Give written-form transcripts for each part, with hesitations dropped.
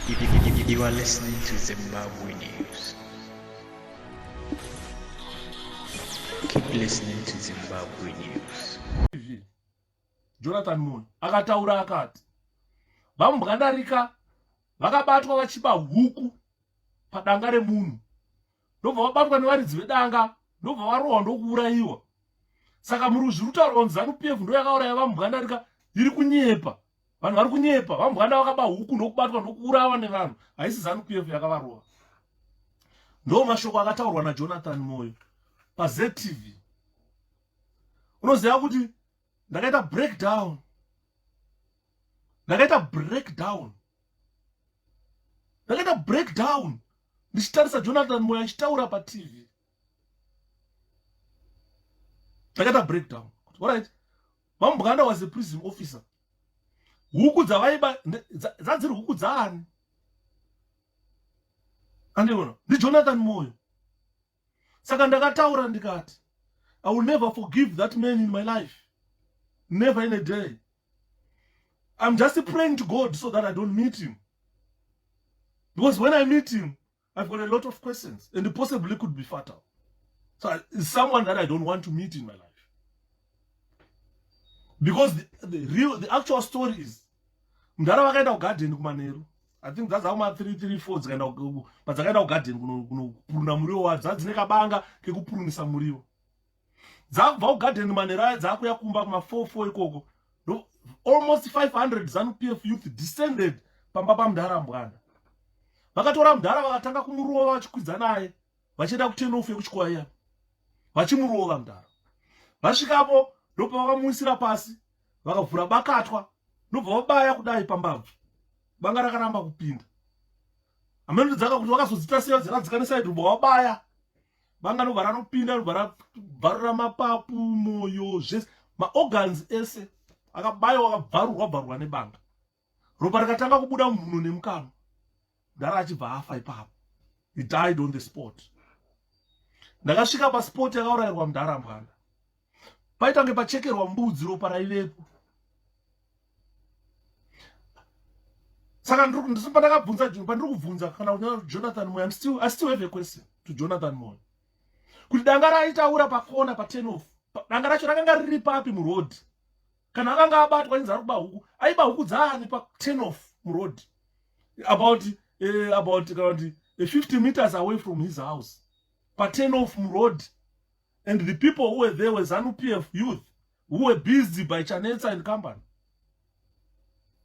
You are listening to Zimbabwe News. Keep listening to Zimbabwe News. Jonathan Moyo akataura akati vamubwandarika vakabatwa vachiba huku padanga remunhu ndobva vabatwa nevaridzi vedanga ndobva varohwa ndokuurayiwa. Saka muruzvirutauro kuti ZANU-PF ndo yakauraya vamubwandarika iri kunyepa. Vanhu vari kunyepa, vamubwanda vakaba huku ndokubatwa ndokuurawa nevanhu, haisi ZANU-PF yakavarohwa. Ndo mashoko akataurwa naJonathan Moyo paZTV. Unoziva kuti ndakaita breakdown ndichitarisa Jonathan Moyo achitaura paTV. Ndakaita breakdown. Alright. Vamubwanda was a prison officer. Huku dzavaiba dzadziri huku dzaani? Andiona, ndi Jonathan Moyo. Saka ndakataura ndikati, I will never forgive that man in my life. Never in a day. I'm just praying to God so that I don't meet him. Because when I meet him, I've got a lot of questions and it possibly could be fatal. So it's someone that I don't want to meet in my life. Because the actual story is, mdara wakaenda kugarden kumanheru. I think that's how my 334 dzikaenda padzakaenda kugarden kunopuruna muriwo wadzo. Dzadzine kabanga kekupurunisa muriwo. Dzakubva kugarden manheru dzakuya kumba kuma44 ikoko. Almost 500 ZANU-PF youth descended pamba pamudhara Mbwanda. Vakatora mudhara vakatanga kumurova vachikwidza naye vachienda ku10 yekuchikoya. Vachimurova mudhara. Vasvikapo ndopa vakamuisira pasi, vakavhura bakatwa, ndobva vabaya kudai pambabvu. Banga rakaramba kupinda. Ameno dzaka kuti vakazodzita seyo dzakadzikanisa ndobva vabaya. Banga ndobva ranopinda, ndobva rabvarura mapapu, moyo, zvese, maorgans ese akabayiwa akabvarurwa nebanga. Ropa rikatanga kubuda mumhuno nemukanwa. Mudhara achibva afa ipapo. He died on the spot. Ndakasvika paspot yakaurayirwa mudhara Mbwanda. Paitange pachekerwa mbudzi ropa raivepo. Saka pandiri kubvunza kana Jonathan Moyo, I still have a question to Jonathan Moyo. Kuti danga raitaura pakona pa10 danga racho rakanga riri papi muroad. Kana akanga abatwa inzara kuba huku, aiba huku dzaani pa10 muroad. About 50 meters away from his house. Pa10 muroad. And the people who were there were ZANU-PF youth who were busy by Chanetsa and company.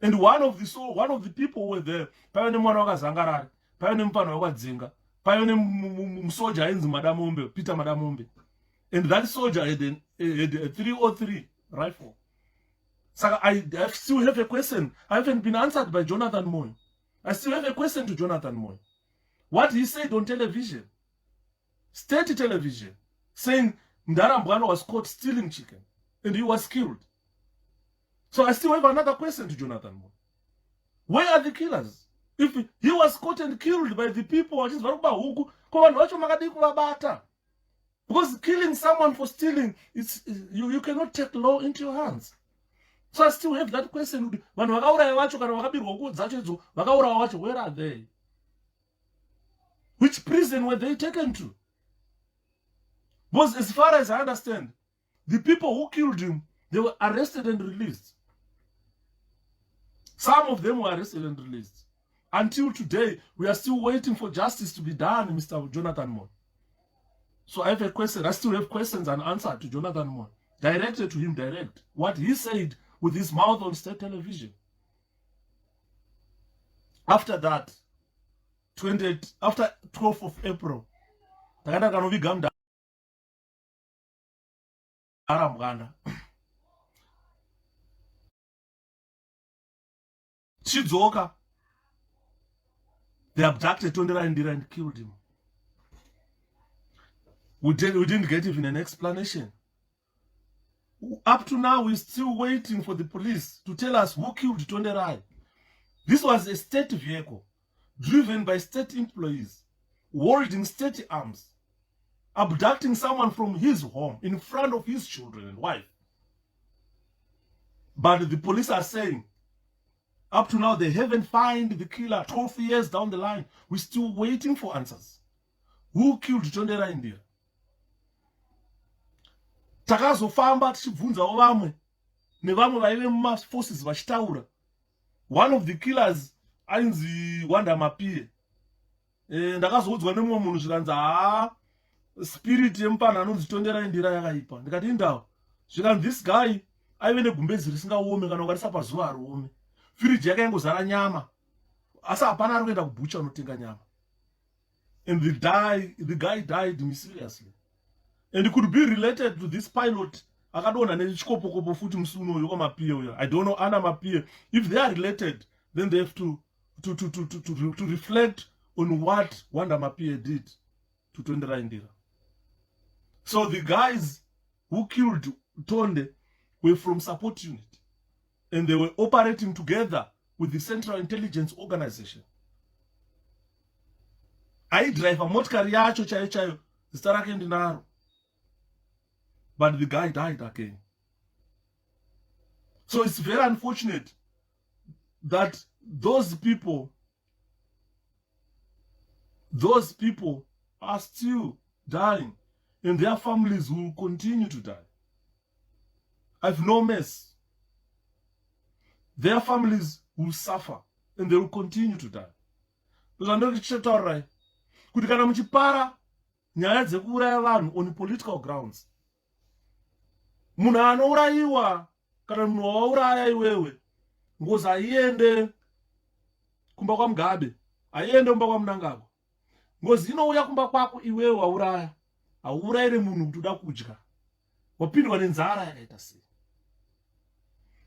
And one of the people who were there, paione mwana wakazangarari, paione mupana wakadzinga, paione musoja ainzi Madamombe, Peter Madamombe. And that soldier had a 303 rifle. So I still have a question. I haven't been answered by Jonathan Moyo. I still have a question to Jonathan Moyo. What he said on television, state television, saying Mdara Mbwanda was caught stealing chicken and he was killed. So I still have another question to Jonathan Moyo. Where are the killers? If he was caught and killed by the people, because killing someone for stealing, you cannot take law into your hands. So I still have that question. Where are they? Which prison were they taken to? Because as far as I understand, the people who killed him, they were arrested and released. Some of them were arrested and released. Until today, we are still waiting for justice to be done, Mr. Jonathan Moyo. So I have a question. I still have questions and answers to Jonathan Moyo. Directed to him direct. What he said with his mouth on state television. After that, after 12th of April, Chidzoka, they abducted Tondera Ndira and killed him. We didn't get even an explanation. Up to now, we're still waiting for the police to tell us who killed Tonderai. This was a state vehicle, driven by state employees, holding state arms, abducting someone from his home in front of his children and wife. But the police are saying Up to now, they haven't found the killer. 12 years down the line, we're still waiting for answers. Who killed Tondera Indira? Takazofamba tichibvunzawo vamwe nevamwe vaive mumaforces vachitaura. One of the killers ainzi Wanda Mapie. Ndakazoudzwa nemumwe munhu zvikanzi spirit yemupana anonzi Tondera Indira yakaipa. Ndikati indawo. Zvikanzi this guy aive negumbezi risingaome kana ukarisa pazuva haruome. Firiji yake ingozara nyama. Asi hapana ari kuenda kubucha unotenga nyama. And the guy died mysteriously. And it could be related to this pilot. Akadona nechikopokopo futi musuno uyo kwamapie uyo. I don't know Anna Mapie. If they are related, then they have to reflect on what Wanda Mapie did to Tondera Indira. So the guys who killed Tonde were from support unit. And they were operating together with the Central Intelligence Organization. I drive a motkari yacho chayo zita rake ndinaro. But the guy died again. So it's very unfortunate that those people are still dying and their families will continue to die. I've no mess. Their families will suffer and they will continue to die. Right? Kuti kana muchipara nyaya dzekuuraya vanhu on political grounds, munhu anourayiwa kana munhu wauraya iwewe ngozi haiende kumba kwaMugabe, haiende kumba kwaMunangagwa. Ngozi inouya kumba kwako iwewe wauraya, hauurayire munhu kuti uda kudya, wapindwa nenzara yakaita sei.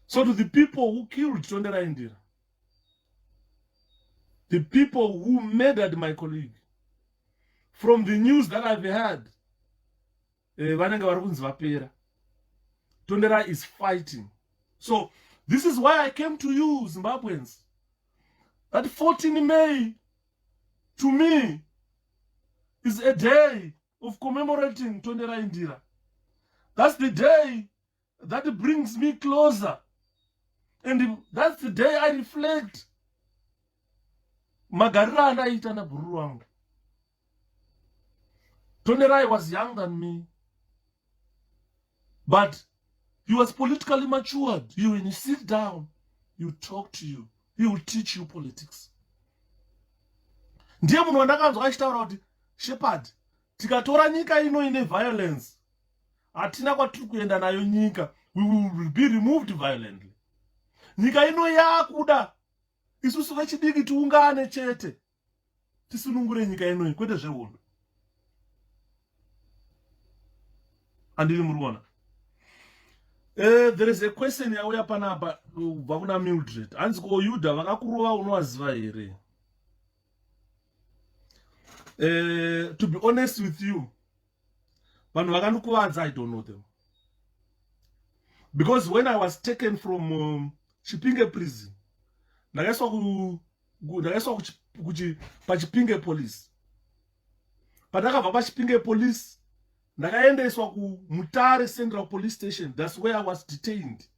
So to the people who killed Tondera Indira, the people who murdered my colleague, from the news that I've heard, Tondera is fighting. So this is why I came to you, Zimbabweans. That 14 May, to me, is a day of commemorating Tondera Indira. That's the day that brings me closer. And that's the day I reflect. Magarira anaita na bhuru wangu. Tondera was younger than me. But he was politically matured. When you sit down, you talk to you. He will teach you politics. Ndiye munhu wandakanzwa achitaura kuti Shepherd, tikatora nyika ino ine violence, hatina kwatiri kuenda nayo nyika. We will be removed violently. Nyika ino yakuda isusu vechidiki tiungane chete tisunungure nyika ino kwete zvehondo. Andili muruona. There is a question yauya panapa kubva kuna Mildred. Hanzi ko Yuda vakakurova unovaziva here? To be honest with you, vanhu vakandikuvadza, I don't know them. Because when I was taken from Chipinge prison, ndakaiswa pachipinge police. Pandakabva pachipinge police, ndakaendeswa kuMutare Central Police Station. That's where I was detained.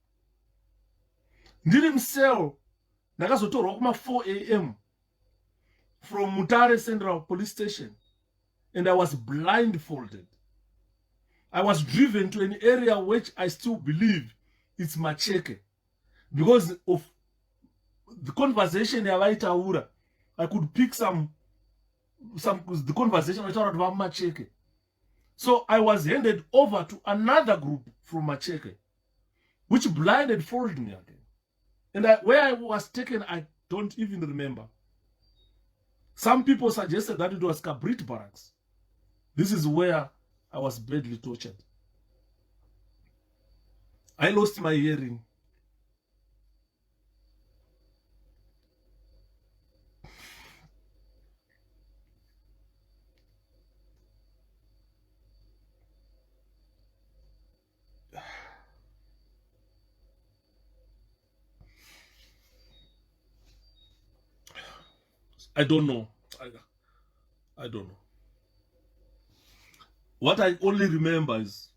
Ndiri musel, ndakazotorwa kuma 4 a.m. from Mutare Central Police Station, and I was blindfolded. I was driven to an area which I still believe it's Macheke. Because of the conversation yavaitaura, I could pick the conversation about Macheke. So I was handed over to another group from Macheke, which blindfolded me again. And where I was taken, I don't even remember. Some people suggested that it was Kabrit Barracks. This is where I was badly tortured. I lost my hearing. I don't know. I don't know. What I only remember is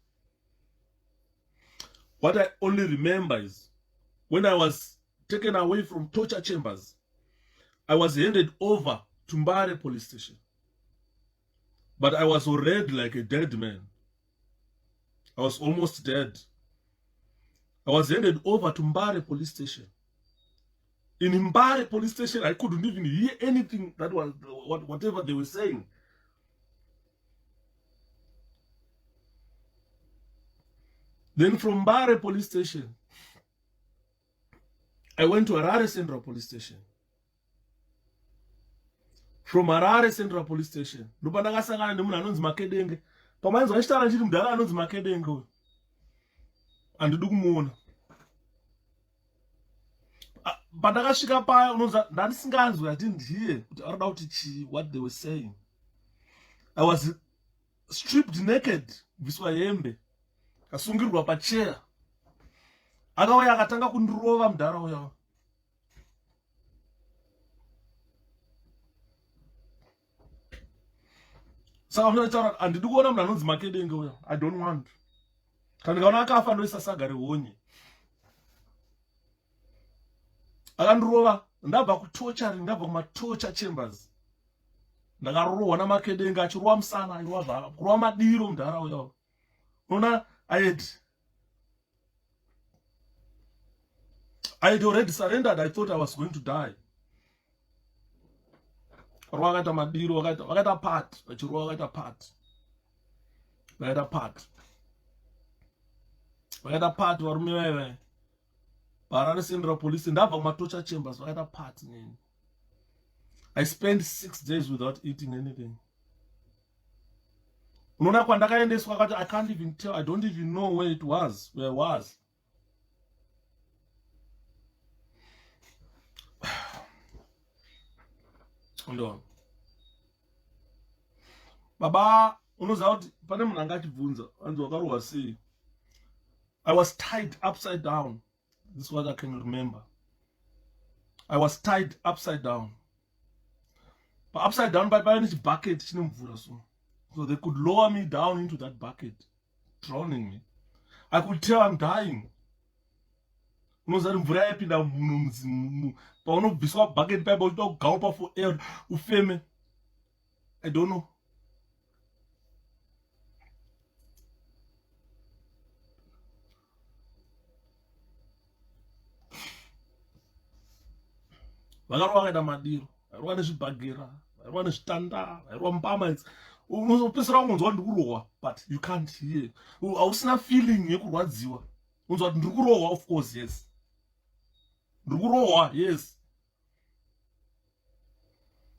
when I was taken away from torture chambers. I was handed over to Mbare police station. But I was already like a dead man. I was almost dead. I was handed over to Mbare police station. In Mbare police station, I couldn't even hear anything that was whatever they were saying. Then from Mbare police station, I went to Harare Central police station. From Harare Central police station, ndopa ndakasangana nemunhu anonzi Makedenge. Pamainzi vachitaura ndichiti mudhara anonzi Makedenge uyu handidi kumuona. Pandakasvika paya unonzi ndandisinganzwi, I didn't hear kuti arikuda kuti chii, what they were saying. I was stripped naked, kubviswa hembe, kasungirirwa pacheya. Akauya akatanga kundirova mudhara uya. Saka unotaura handidi kuona munhu anonzi Makedenge uya. I don't want. Kana ndikaona akafa ndoisa saga rehonye. Akandirova, ndabva kutorturing, ndabva kumatorture chambers. Ndakarohwa naMakedenge achirova musana, achirova kurova madiro mudhara uya. Unoona, I had already surrendered. I thought I was going to die. Vakaita madiro, vakaita part, vachirova vakaita part. Vakaita part. Vakaita part varume vaive. Harare Central Police, ndabva kumatorture chambers, vakaita part nini. I spent 6 days without eating anything. Unoona kwandakaendeswa kwati, I can't even tell, I don't even know where it was, where I was. Ndo. Baba, unoziva kuti pane munhu angachibvunza, anzi wakarohwa sei. I was tied upside down. This is what I can remember. I was tied upside down. But upside down by a bucket, so they could lower me down into that bucket, drowning me. I could tell I'm dying. Unozari yapinda munhu paunobviswa bucket pipe uchitogaupa for air ufeme. I don't know. Vakarova vakaita madiro, vairova nezvibhagera, vairova nezvitanda, vairova mbama. Unozopedzisira unonzwa kuti ndikurohwa, but you can't hear. Hausina feeling yekurwadziwa. Unonzwa kuti ndikurohwa, of course, yes. Ndikurohwa, yes.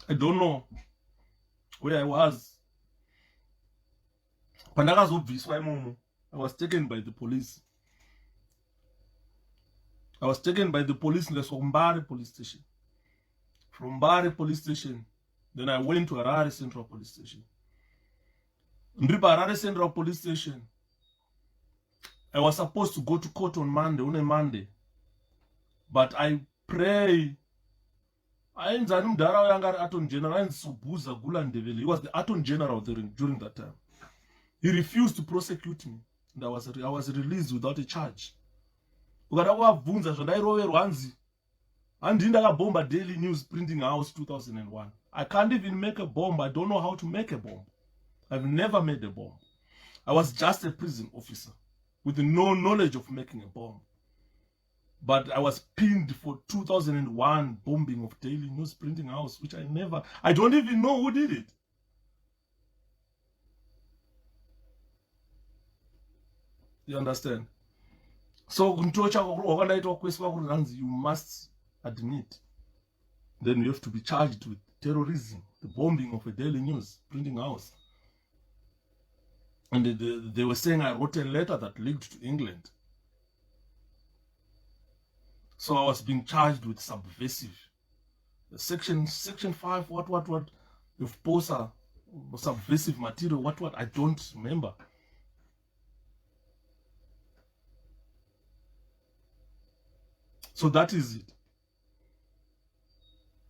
I don't know where I was. Pandakazobviswa imomo, I was taken by the police. I was taken by the police in the Mbare police station. From Mbare police station, then I went to Harare Central police station. Ndiri paHarare Central police station, I was supposed to go to court on Monday, but I pray. Ainzani mudhara wanga ari Attorney General, ainzi Sobhuza Gula Ndebele. He was the Attorney General during that time. He refused to prosecute me, and I was released without a charge. Ukada kuvabvunza zvandairoverwa hanzi handii ndakabomba Daily News Printing House 2001. I can't even make a bomb. I don't know how to make a bomb. I've never made a bomb. I was just a prison officer with no knowledge of making a bomb. But I was pinned for 2001 bombing of Daily News Printing House, which I don't even know who did it. You understand? So, you must admit. Then you have to be charged with terrorism, the bombing of a Daily News Printing House. And they were saying I wrote a letter that linked to England. So I was being charged with subversive. Section 5, what, of POSA, subversive material, what, I don't remember. So that is it.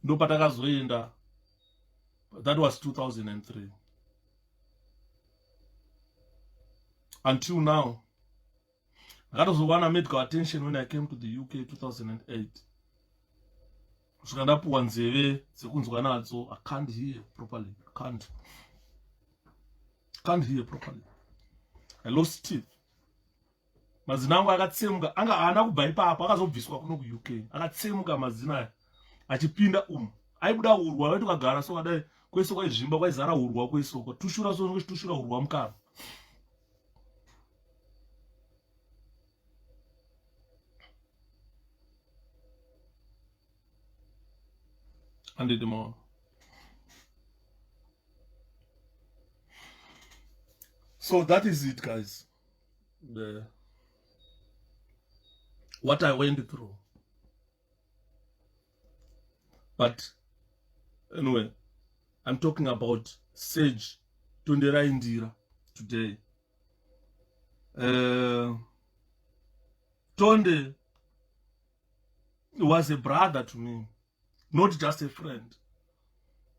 No, but that was 2003. Until now, that was the one I made medical attention when I came to the UK 2008. Zvikandapuwa nzeve dzekunzwa nadzo, I can't hear properly. I can't hear properly. I lost teeth. Mazina angu akatsemuka, anga haana kubva ipapo, akazobviswa kuno ku-UK. Akatsemuka mazina aya achipinda aibuda urwa, wetu kagara so kadai kwese kwaizvimba kwaizara urwa kwese uko. Tushura so tushura urwa mukaro. Handed them all. So that is it, guys. What I went through. But anyway, I'm talking about Sage Tondera Indira today. Tonde was a brother to me, not just a friend.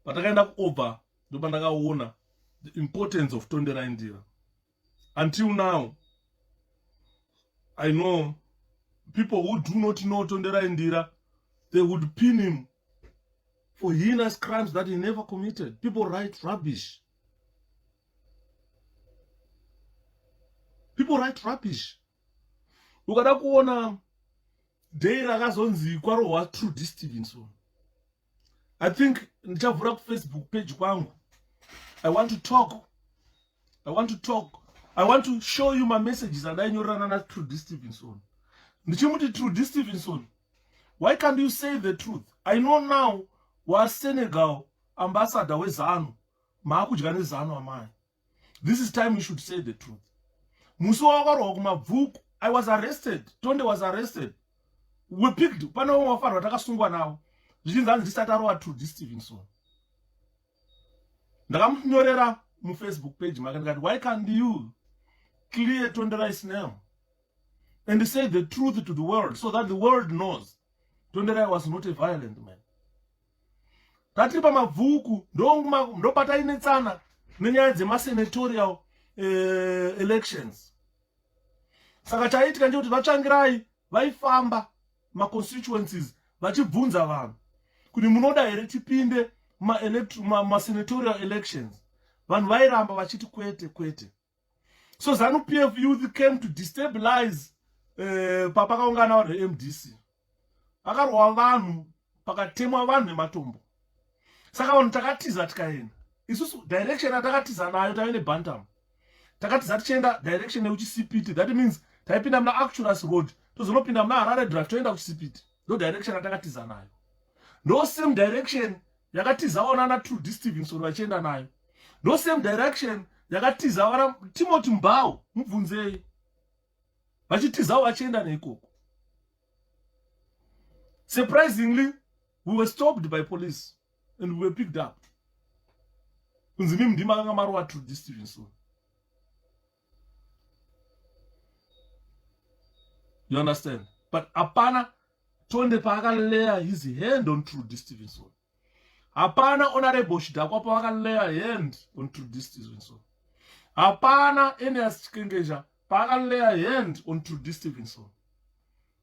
But I kind of over the importance of Tondera Indira. Until now, I know people who do not know Tondera Indira, they would pin him for heinous crimes that he never committed. People write rubbish. People write rubbish. Ukada kuona day rakazonzi kwarohwa Trudy Stevenson. I think ndichavhura Facebook page kwangu. I want to talk. I want to show you my messages and I nyorana na Trudy Stevenson. Ndichimuti Trudy Stevenson, why can't you say the truth? I know now was Senegal ambassador we ZANU. Maakudya nezanu amai. This is time you should say the truth. Musi wakarohwa kumabvuku, I was arrested. Tonde was arrested. We picked. Pano wafanwa takasungwa nawo. Zvichinzi handisati arohwa Trudy Stevenson. Ndakamunyorera mu Facebook page makandikati, why can't you clear Tondera's name and say the truth to the world so that the world knows Tondera was not a violent man? Tatiri pamabvuku ndo patainetsana nenyaya dzemasenatorial elections. Saka chaitika ndechekuti vatsvangirai vaifamba ma-constituencies vachibvunza vanhu kuti munoda here tipinde ma-senatorial elections. Vanhu vairamba vachiti kwete. So ZANU-PF youth came to destabilize papakaungana vanhu veMDC. Akarohwa vanhu, pakatemwa vanhu nematombo. Saka vanhu takatiza tikaenda. Isusu direction yatakatiza nayo tave neBantam. Takatiza tichienda direction yekuchiSipiti. That means taipinda muna Actuous Road. Tozonopinda muna Harare Drive toenda kuchiSipiti. Ndo direction yatakatiza nayo. Ndo same direction yakatiza ona Trudy Stevenson vachienda nayo. Ndo same direction yakatiza wana Timothy Mbau mubvunzei. Vachitizawo vachienda neikoko. Surprisingly, we were stopped by police and we were picked up. Kunzimi mndima kanga marohwa Trudy Stevenson. You understand? But apana Tonde paakaleya his hand on Trudy Stevenson. Apana Honorable Chidakwa paakaleya hand on Trudy Stevenson. Apana Eneas Chikengeja paakaleya hand on Trudy Stevenson.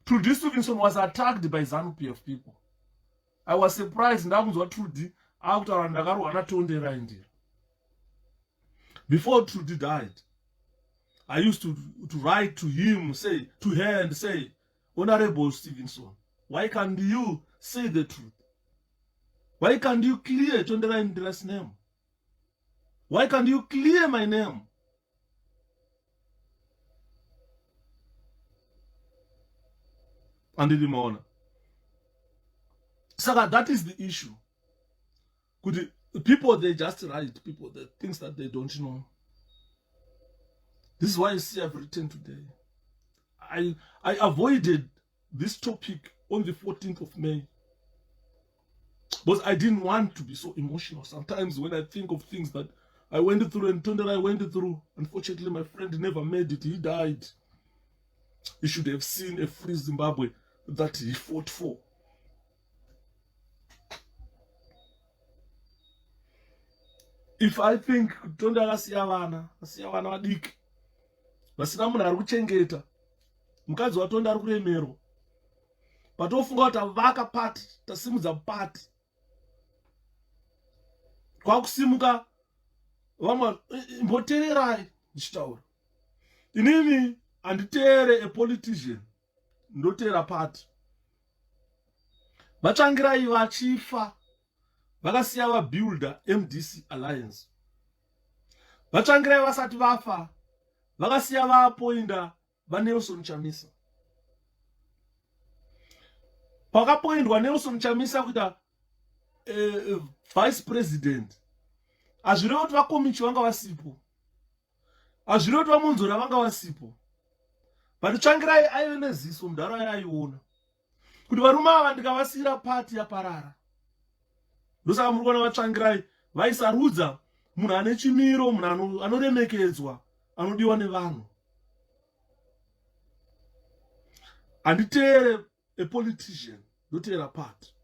Trudy Stevenson was attacked by ZANU-PF people. I was surprised ndakunzwa Trudy akutaura ndakarohwa naTondera Indira. Before Trudy died, I used to write to him, say, Honorable Stevenson, why can't you say the truth? Why can't you clear Tondera Indira's name? Why can't you clear my name? And the honor. Saka, that is the issue. Could people, they just write, people, the things that they don't know. This is why you see I've written today. I avoided this topic on the 14th of May. Because I didn't want to be so emotional. Sometimes when I think of things that I went through and Tondera went through, unfortunately my friend never made it. He died. He should have seen a free Zimbabwe that he fought for. If I think Tondera asiya vana vadiki, vasina munhu ari kuchengeta, mukadzi waTonde ari kuremerwa, patofunga kuti tavaka pati, tasimudza pati, kwakusimuka vamwe mboteererai ndichitaura. Inini handiteere a politician, ndoteera pati. Vatsvangirai vachifa vakasiya vabuilder MDC Alliance. Vatsvangirai vasati vafa vakasiya vaapoinda vaNelson Chamisa. Pakapoindwa Nelson Chamisa kuita vice president, hazvirevo kuti vakomichi vanga vasipo, hazvirevo kuti vamunzora vanga vasipo. But Tsvangirai aive neziso muntaraunda aiona kuti varume ava ndikavasiyira pati yaparara. Ndosaka muri kuona Vatsvangirai vaisarudza munhu ane chimiro, munhu anoremekedzwa, anodiwa nevanhu. Handiteere a politician, ndoteera pati.